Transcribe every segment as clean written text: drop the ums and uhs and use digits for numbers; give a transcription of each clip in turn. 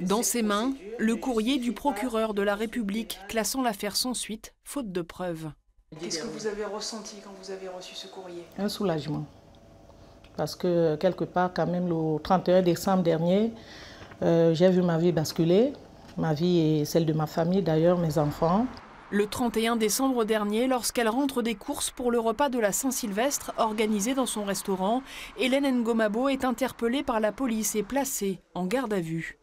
Dans ses mains, le courrier du procureur de la République classant l'affaire sans suite, faute de preuves. Qu'est-ce que vous avez ressenti quand vous avez reçu ce courrier? Un soulagement. Parce que quelque part, quand même, le 31 décembre dernier, j'ai vu ma vie basculer. Ma vie et celle de ma famille, d'ailleurs, mes enfants. Le 31 décembre dernier, lorsqu'elle rentre des courses pour le repas de la Saint-Sylvestre organisé dans son restaurant, Hélène Ngomabo est interpellée par la police et placée en garde à vue.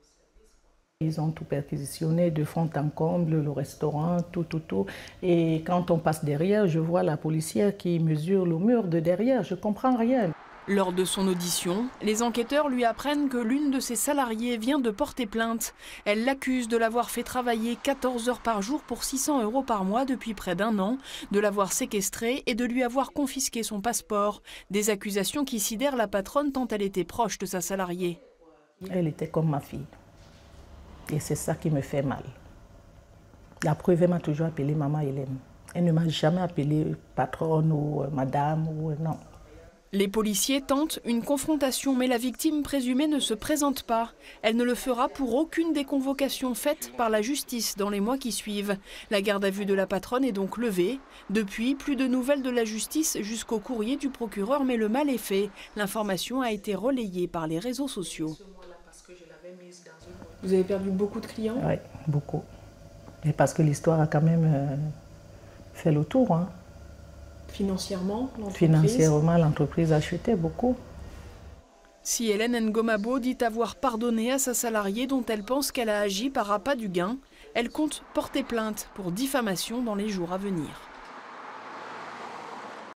Ils ont tout perquisitionné de fond en comble, le restaurant, tout. Et quand on passe derrière, je vois la policière qui mesure le mur de derrière. Je ne comprends rien. Lors de son audition, les enquêteurs lui apprennent que l'une de ses salariées vient de porter plainte. Elle l'accuse de l'avoir fait travailler 14 heures par jour pour 600 € par mois depuis près d'1 an, de l'avoir séquestrée et de lui avoir confisqué son passeport. Des accusations qui sidèrent la patronne tant elle était proche de sa salariée. Elle était comme ma fille. Et c'est ça qui me fait mal. La preuve, elle m'a toujours appelée maman Hélène. Elle ne m'a jamais appelée patronne ou madame ou non. Les policiers tentent une confrontation, mais la victime présumée ne se présente pas. Elle ne le fera pour aucune des convocations faites par la justice dans les mois qui suivent. La garde à vue de la patronne est donc levée. Depuis, plus de nouvelles de la justice jusqu'au courrier du procureur, mais le mal est fait. L'information a été relayée par les réseaux sociaux. Vous avez perdu beaucoup de clients? Oui, beaucoup. Et parce que l'histoire a quand même fait le tour. Hein. Financièrement, l'entreprise a chuté beaucoup. Si Hélène Ngomabo dit avoir pardonné à sa salariée dont elle pense qu'elle a agi par appât du gain, elle compte porter plainte pour diffamation dans les jours à venir.